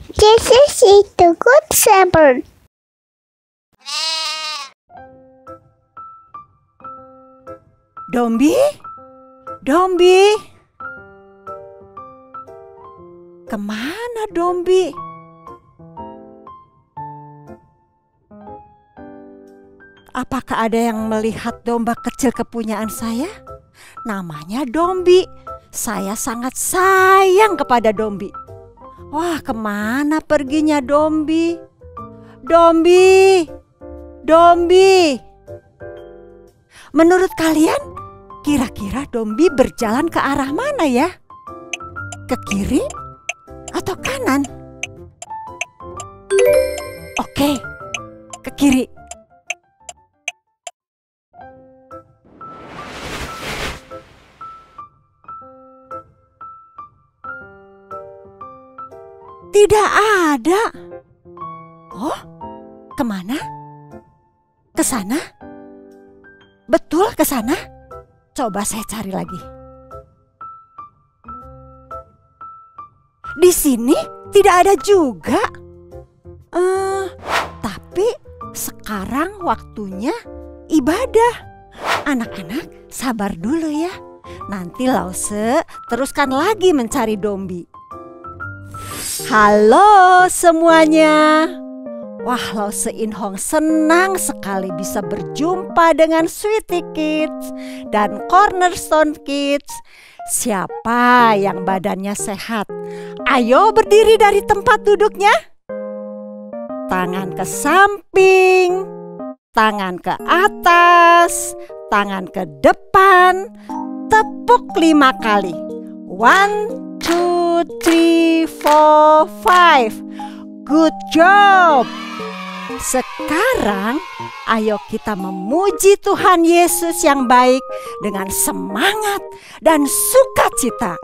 Jesus is the good shepherd. Dombi? Dombi? Kemana Dombi? Apakah ada yang melihat domba kecil kepunyaan saya? Namanya Dombi. Saya sangat sayang kepada Dombi. Wah, kemana perginya Dombi? Dombi! Dombi! Menurut kalian, kira-kira Dombi berjalan ke arah mana ya? Ke kiri atau kanan? Oke, ke kiri. Tidak ada. Oh, kemana? Ke sana? Betul ke sana? Coba saya cari lagi. Di sini tidak ada juga. Tapi sekarang waktunya ibadah. Anak-anak, sabar dulu ya. Nanti Lause teruskan lagi mencari Dombi. Halo semuanya. Wah, Lause Inhong senang sekali bisa berjumpa dengan Sweetie Kids dan Cornerstone Kids. Siapa yang badannya sehat? Ayo berdiri dari tempat duduknya. Tangan ke samping, tangan ke atas, tangan ke depan. Tepuk 5 kali. 1, 2, 3, 4, 5. Good job. Sekarang ayo kita memuji Tuhan Yesus yang baik dengan semangat dan sukacita.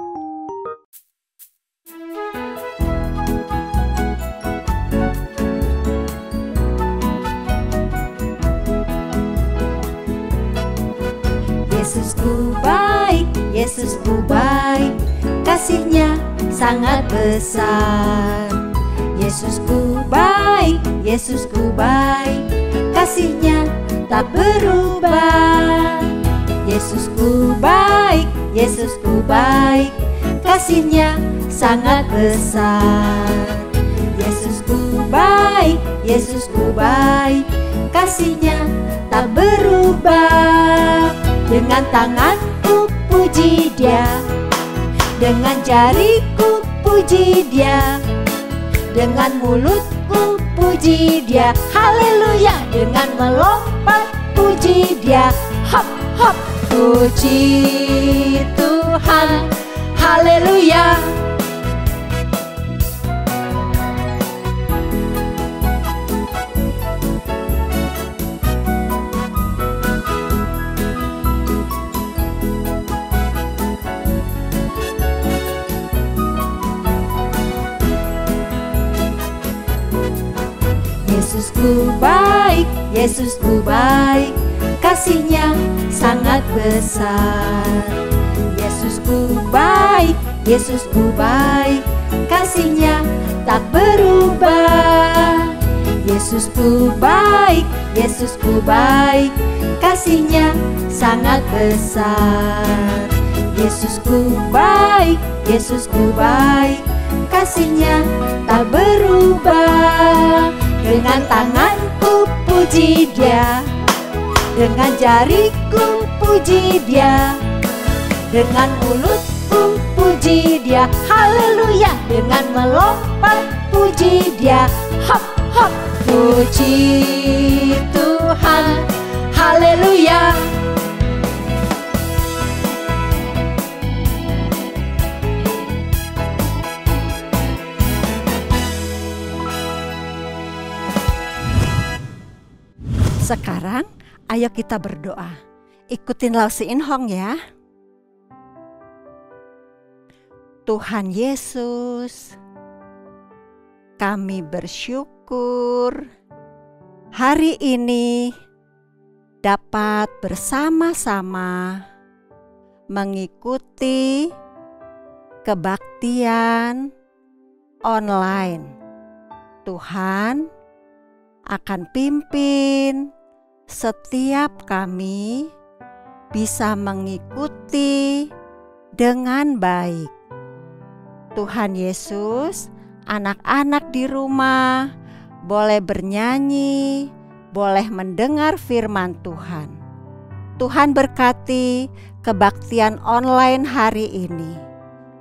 Yesusku baik, Yesusku baik, kasih-Nya sangat besar. Yesusku baik, Yesusku baik, kasih-Nya tak berubah. Yesusku baik, Yesusku baik, kasih-Nya sangat besar. Yesusku baik, Yesusku baik, kasih-Nya tak berubah. Dengan tanganku puji Dia, dengan jariku puji Dia, dengan mulutku puji Dia, haleluya. Dengan melompat puji Dia, hop hop. Puji Tuhan, haleluya. Yesusku baik, Yesusku baik, kasih-Nya sangat besar. Yesusku baik, Yesusku baik, kasih-Nya tak berubah. Yesusku baik, Yesusku baik, kasih-Nya sangat besar. Yesusku baik, Yesusku baik, kasih-Nya tak berubah. Dengan tanganku puji Dia, dengan jariku puji Dia, dengan mulutku puji Dia, haleluya. Dengan melompat puji Dia, hop hop. Puji Tuhan, haleluya. Sekarang ayo kita berdoa. Ikutin Lause Inhong ya. Tuhan Yesus, kami bersyukur hari ini dapat bersama-sama mengikuti kebaktian online Tuhan akan pimpin setiap kami bisa mengikuti dengan baik. Tuhan Yesus, anak-anak di rumah boleh bernyanyi, boleh mendengar firman Tuhan. Tuhan berkati kebaktian online hari ini.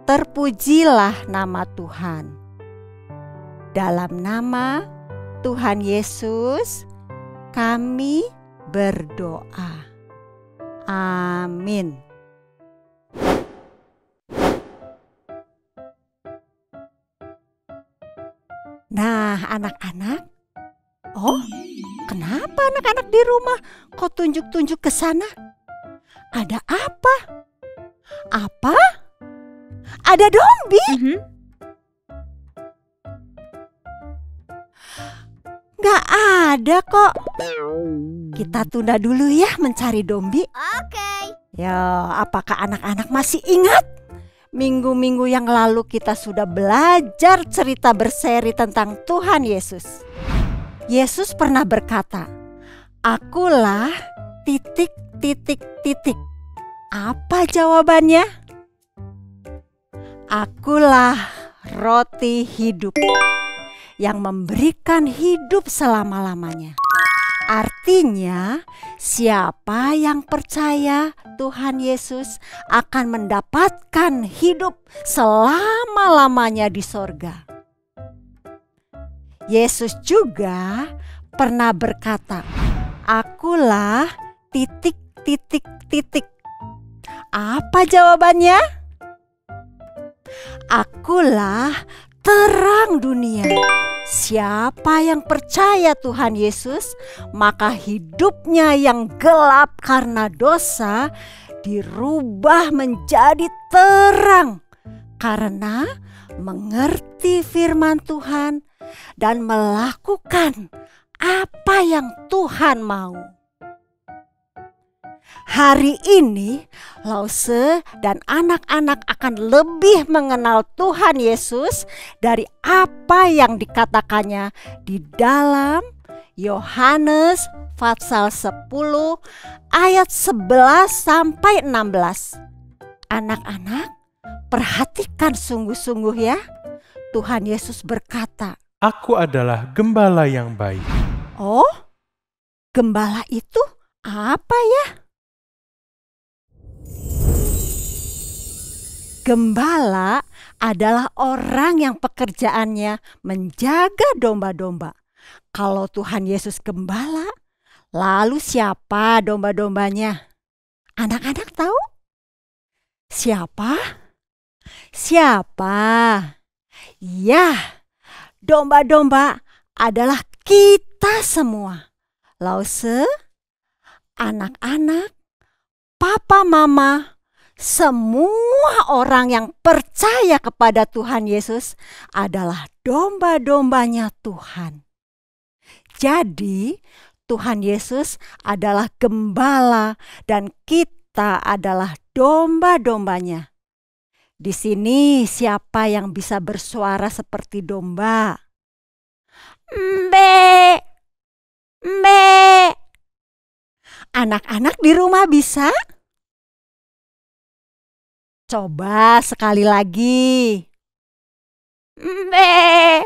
Terpujilah nama Tuhan. Dalam nama Tuhan Yesus, kami berdoa. Amin. Nah, anak-anak, kenapa anak-anak di rumah kok tunjuk-tunjuk ke sana? Ada apa? Apa? Ada Dombi? Gak ada kok. Kita tunda dulu ya mencari Dombi. Oke. Ya, apakah anak-anak masih ingat? Minggu-minggu yang lalu kita sudah belajar cerita berseri tentang Tuhan Yesus. Yesus pernah berkata, "Akulah titik. Apa jawabannya? Akulah roti hidup yang memberikan hidup selama-lamanya. Artinya, siapa yang percaya Tuhan Yesus akan mendapatkan hidup selama-lamanya di sorga. Yesus juga pernah berkata, "Akulah titik. Apa jawabannya? Akulah terang dunia. Siapa yang percaya Tuhan Yesus, maka hidupnya yang gelap karena dosa dirubah menjadi terang karena mengerti firman Tuhan dan melakukan apa yang Tuhan mau." Hari ini, Lause dan anak-anak akan lebih mengenal Tuhan Yesus dari apa yang dikatakannya di dalam Yohanes pasal 10 ayat 11 sampai 16. Anak-anak, perhatikan sungguh-sungguh ya. Tuhan Yesus berkata, "Aku adalah gembala yang baik." Oh, gembala itu apa ya? Gembala adalah orang yang pekerjaannya menjaga domba-domba. Kalau Tuhan Yesus gembala, lalu siapa domba-dombanya? Anak-anak tahu? Siapa? Ya, domba-domba adalah kita semua. Lause, anak-anak, papa, mama, semua orang yang percaya kepada Tuhan Yesus adalah domba-dombanya Tuhan. Jadi, Tuhan Yesus adalah gembala dan kita adalah domba-dombanya. Di sini siapa yang bisa bersuara seperti domba? Mbe. Anak-anak di rumah bisa? Coba sekali lagi. Mbe.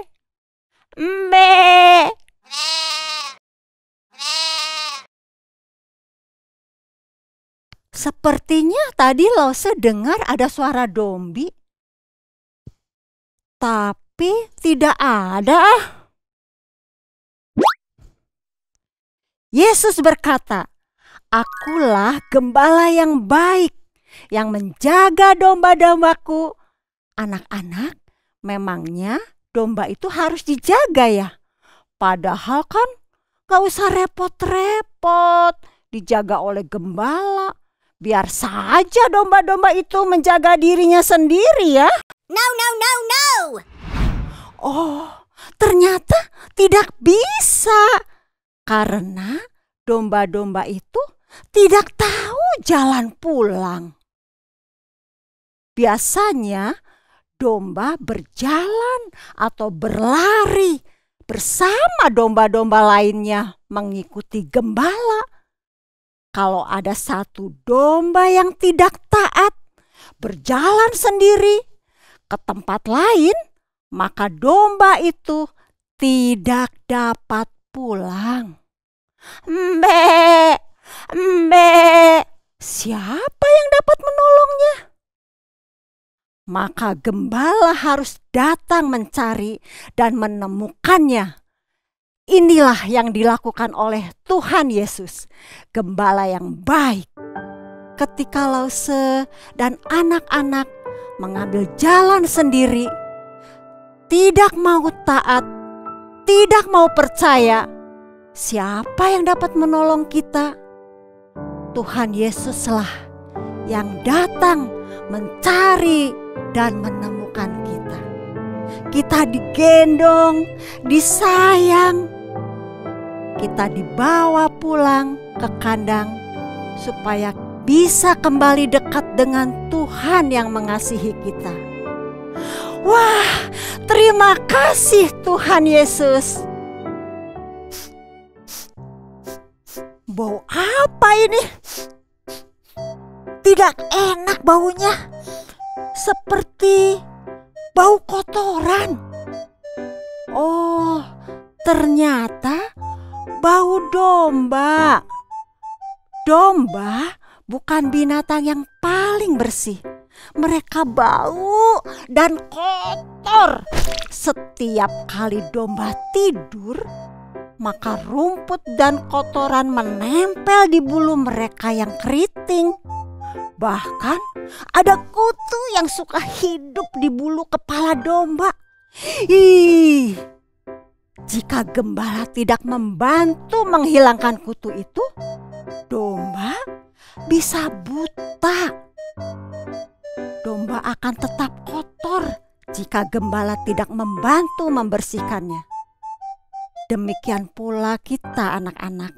Sepertinya tadi Lause dengar ada suara Dombi. Tapi tidak ada. Yesus berkata, "Akulah gembala yang baik, yang menjaga domba-dombaku." Anak-anak, memangnya domba itu harus dijaga ya? Padahal kan gak usah repot-repot dijaga oleh gembala. Biar saja domba-domba itu menjaga dirinya sendiri ya. No. Oh, ternyata tidak bisa. Karena domba-domba itu tidak tahu jalan pulang. Biasanya domba berjalan atau berlari bersama domba-domba lainnya mengikuti gembala. Kalau ada satu domba yang tidak taat, berjalan sendiri ke tempat lain, maka domba itu tidak dapat pulang. Mbe, mbe, siapa yang dapat menolongnya? Maka gembala harus datang mencari dan menemukannya. Inilah yang dilakukan oleh Tuhan Yesus, gembala yang baik. Ketika Lause dan anak-anak mengambil jalan sendiri, tidak mau taat, tidak mau percaya, siapa yang dapat menolong kita? Tuhan Yesuslah yang datang mencari dan menemukan kita. Kita digendong, disayang, kita dibawa pulang ke kandang supaya bisa kembali dekat dengan Tuhan yang mengasihi kita. Wah, terima kasih Tuhan Yesus. Bau apa ini? Tidak enak baunya, seperti bau kotoran. Oh, ternyata bau domba. Domba bukan binatang yang paling bersih. Mereka bau dan kotor. Setiap kali domba tidur, maka rumput dan kotoran menempel di bulu mereka yang keriting. Bahkan ada kutu yang suka hidup di bulu kepala domba. Jika gembala tidak membantu menghilangkan kutu itu, domba bisa buta. Domba akan tetap kotor jika gembala tidak membantu membersihkannya. Demikian pula kita anak-anak.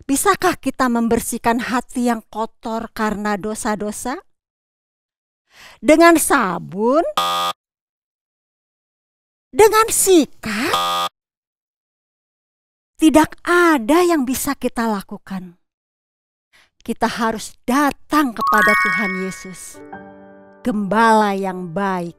Bisakah kita membersihkan hati yang kotor karena dosa-dosa? Dengan sabun? Dengan sikat? Tidak ada yang bisa kita lakukan. Kita harus datang kepada Tuhan Yesus, gembala yang baik.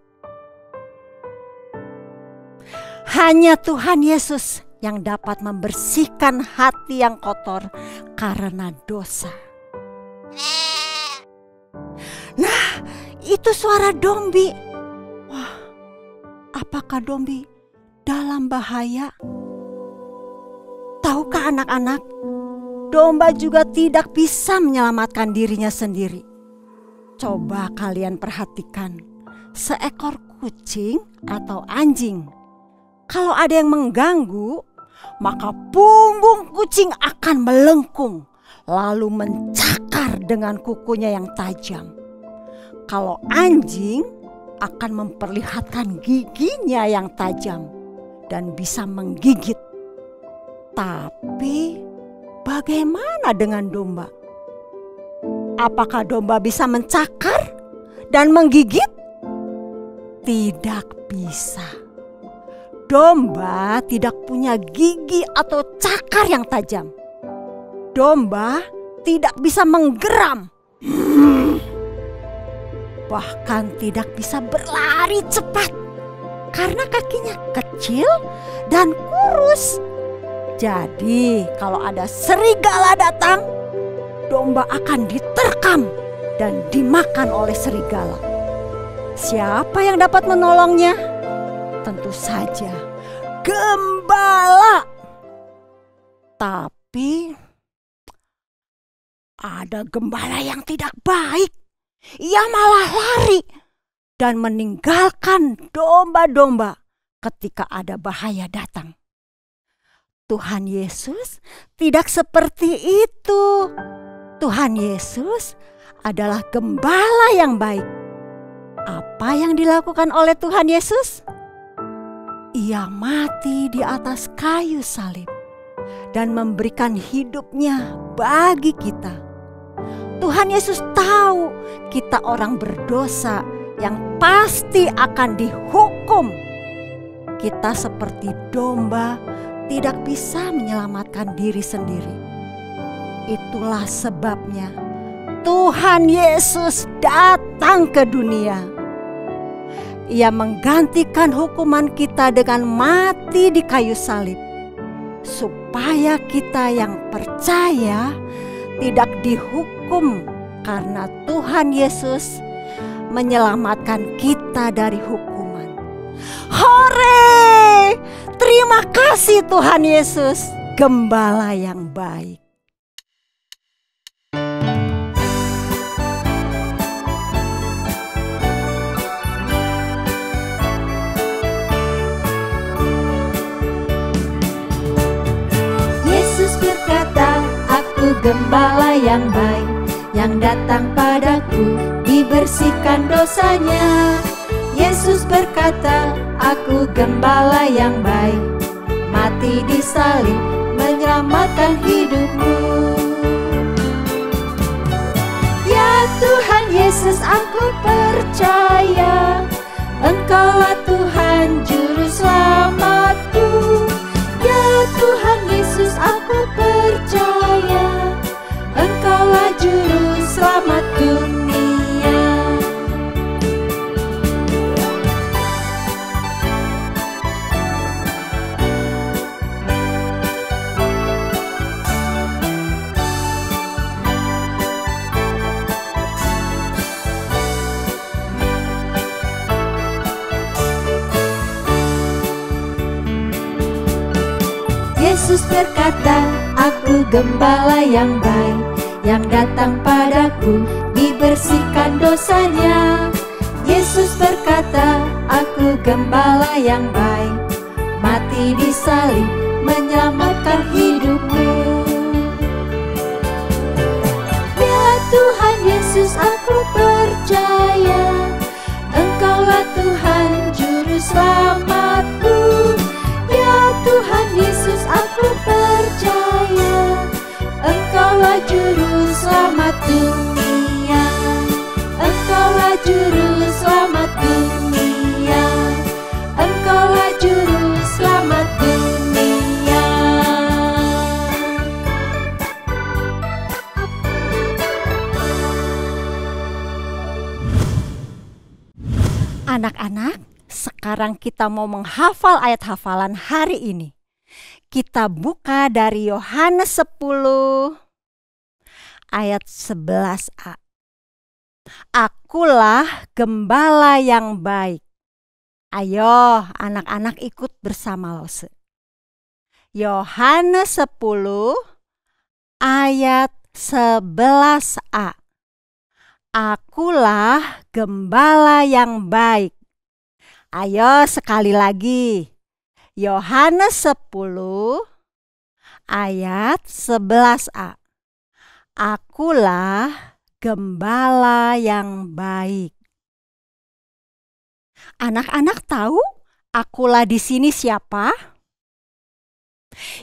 Hanya Tuhan Yesus yang dapat membersihkan hati yang kotor karena dosa. Nah, itu suara dombi. Wah, apakah dombi dalam bahaya? Tahukah anak-anak, domba juga tidak bisa menyelamatkan dirinya sendiri. Coba kalian perhatikan, seekor kucing atau anjing, kalau ada yang mengganggu, maka punggung kucing akan melengkung, lalu mencakar dengan kukunya yang tajam. Kalau anjing akan memperlihatkan giginya yang tajam dan bisa menggigit. Tapi bagaimana dengan domba? Apakah domba bisa mencakar dan menggigit? Tidak bisa. Domba tidak punya gigi atau cakar yang tajam. Domba tidak bisa menggeram. Bahkan tidak bisa berlari cepat karena kakinya kecil dan kurus. Jadi kalau ada serigala datang, domba akan diterkam dan dimakan oleh serigala. Siapa yang dapat menolongnya? Tentu saja gembala. Tapi ada gembala yang tidak baik. Ia malah lari dan meninggalkan domba-domba ketika ada bahaya datang. Tuhan Yesus tidak seperti itu. Tuhan Yesus adalah gembala yang baik. Apa yang dilakukan oleh Tuhan Yesus? Ia mati di atas kayu salib dan memberikan hidupnya bagi kita. Tuhan Yesus tahu kita orang berdosa yang pasti akan dihukum. kita seperti domba tidak bisa menyelamatkan diri sendiri. Itulah sebabnya Tuhan Yesus datang ke dunia. Ia menggantikan hukuman kita dengan mati di kayu salib, supaya kita yang percaya tidak dihukum, karena Tuhan Yesus menyelamatkan kita dari hukuman. Hore! Terima kasih Tuhan Yesus, Gembala yang baik. Gembala yang baik, yang datang padaku dibersihkan dosanya. Yesus berkata, aku gembala yang baik, mati di salib menyelamatkan hidupmu. Ya Tuhan Yesus, aku percaya Engkaulah Tuhan juru selamatku. Ya Tuhan Yesus, aku percaya Engkaulah juru selamat dunia. Yesus berkata, aku gembala yang baik, yang datang padaku dibersihkan dosanya. Yesus berkata, aku gembala yang baik, mati di salib menyelamatkan hidupmu. Ya Tuhan Yesus, aku percaya Engkaulah Tuhan juru selamatku. Ya Tuhan Yesus, aku percaya Engkaulah juru selamat dunia. Engkaulah juru selamat dunia. Engkaulah juru selamat dunia. Anak-anak, sekarang kita mau menghafal ayat hafalan hari ini. Kita buka dari Yohanes 10 ayat 11a. Akulah gembala yang baik. Ayo anak-anak ikut bersama Lose. Yohanes 10 ayat 11a. Akulah gembala yang baik. Ayo sekali lagi. Yohanes 10 ayat 11a. Akulah gembala yang baik. Anak-anak tahu akulah di sini siapa?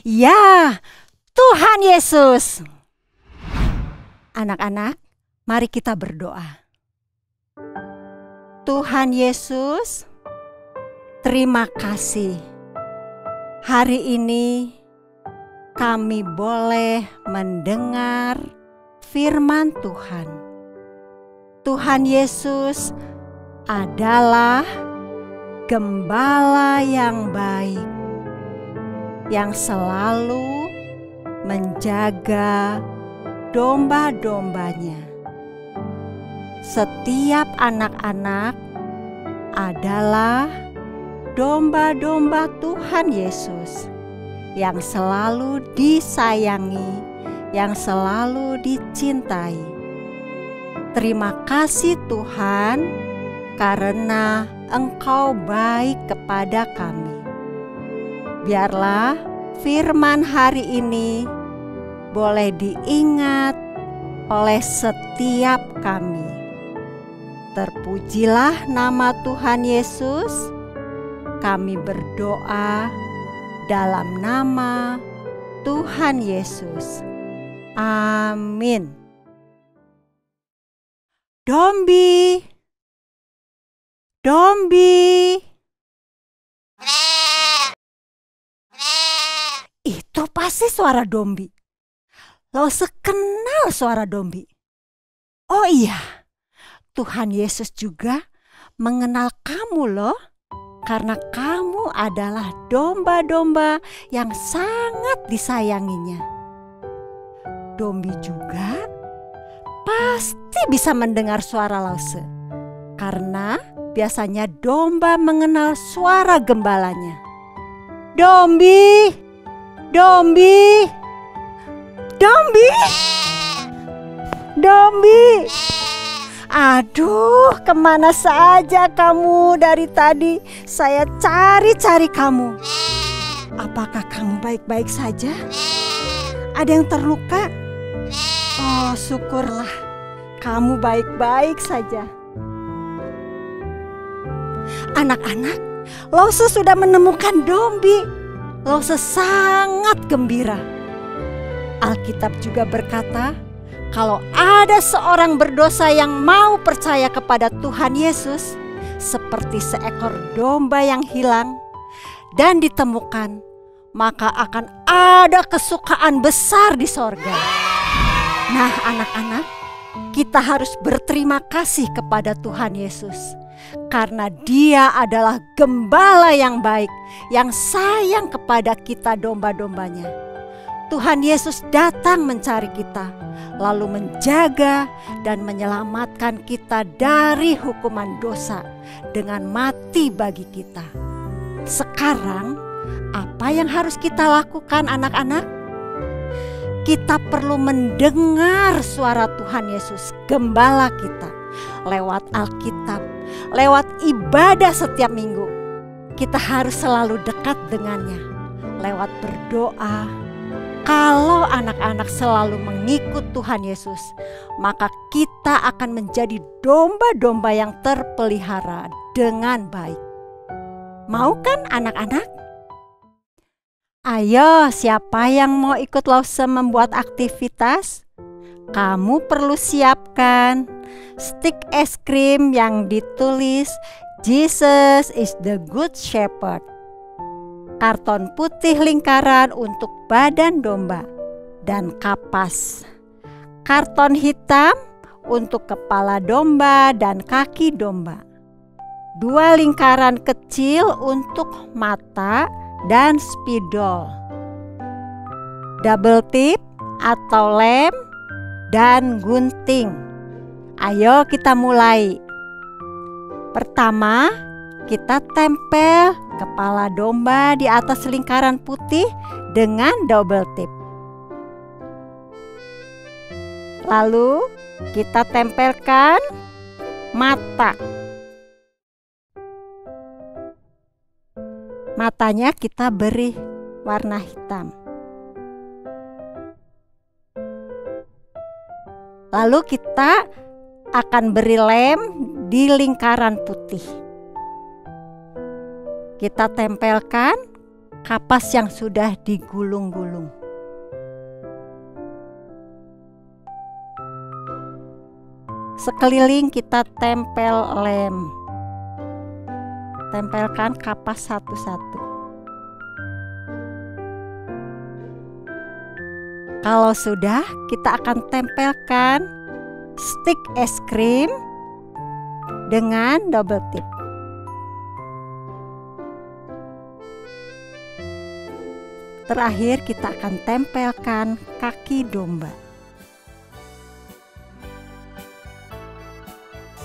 Ya, Tuhan Yesus. Anak-anak, mari kita berdoa. Tuhan Yesus, terima kasih. Hari ini kami boleh mendengar firman Tuhan. Tuhan Yesus adalah gembala yang baik, yang selalu menjaga domba-dombanya. Setiap anak-anak adalah domba-domba Tuhan Yesus yang selalu disayangi, yang selalu dicintai. Terima kasih Tuhan, karena Engkau baik kepada kami. Biarlah firman hari ini boleh diingat oleh setiap kami. Terpujilah nama Tuhan Yesus. Kami berdoa dalam nama Tuhan Yesus. Amin. Dombi, dombi. Itu pasti suara Dombi. Lause kenal suara Dombi. Oh iya, Tuhan Yesus juga mengenal kamu loh. Karena kamu adalah domba-domba yang sangat disayanginya. Dombi juga pasti bisa mendengar suara Lause. Karena biasanya domba mengenal suara gembalanya. Dombi, Dombi, Dombi, Dombi. Aduh, kemana saja kamu dari tadi? Saya cari-cari kamu. Apakah kamu baik-baik saja? Ada yang terluka? Oh, syukurlah kamu baik-baik saja. Anak-anak, Lause sudah menemukan Dombi. Lause sangat gembira. Alkitab juga berkata, kalau ada seorang berdosa yang mau percaya kepada Tuhan Yesus, seperti seekor domba yang hilang dan ditemukan, maka akan ada kesukaan besar di sorga. Nah anak-anak, kita harus berterima kasih kepada Tuhan Yesus. Karena Dia adalah gembala yang baik, yang sayang kepada kita domba-dombanya. Tuhan Yesus datang mencari kita, lalu menjaga dan menyelamatkan kita dari hukuman dosa dengan mati bagi kita. Sekarang, apa yang harus kita lakukan anak-anak? Kita perlu mendengar suara Tuhan Yesus, gembala kita, lewat Alkitab, lewat ibadah setiap minggu. Kita harus selalu dekat dengannya, lewat berdoa. Kalau anak-anak selalu mengikut Tuhan Yesus, maka kita akan menjadi domba-domba yang terpelihara dengan baik. Mau kan anak-anak? Ayo, siapa yang mau ikut Lause membuat aktivitas? Kamu perlu siapkan stik es krim yang ditulis Jesus is the Good Shepherd. Karton putih lingkaran untuk badan domba dan kapas. Karton hitam untuk kepala domba dan kaki domba. 2 lingkaran kecil untuk mata dan spidol. Double tip atau lem dan gunting. Ayo kita mulai. Pertama, kita tempel kepala domba di atas lingkaran putih dengan double tip. Lalu kita tempelkan mata. Matanya kita beri warna hitam. Lalu kita akan beri lem di lingkaran putih. Kita tempelkan kapas yang sudah digulung-gulung. Sekeliling kita tempel lem. Tempelkan kapas satu-satu. Kalau sudah, kita akan tempelkan stik es krim dengan double tip. Terakhir kita akan tempelkan kaki domba.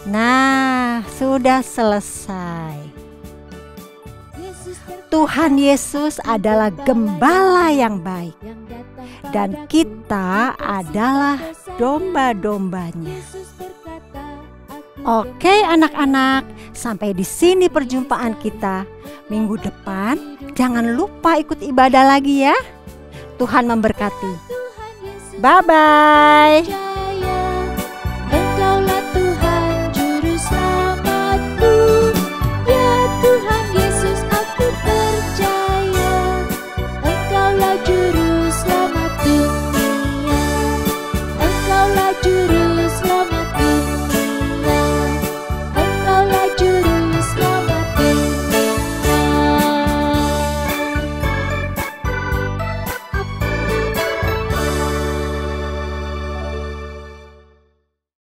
Nah, sudah selesai. Tuhan Yesus adalah gembala yang baik dan kita adalah domba-dombanya. Oke anak-anak, sampai di sini perjumpaan kita. Minggu depan jangan lupa ikut ibadah lagi ya. Tuhan memberkati. Bye-bye.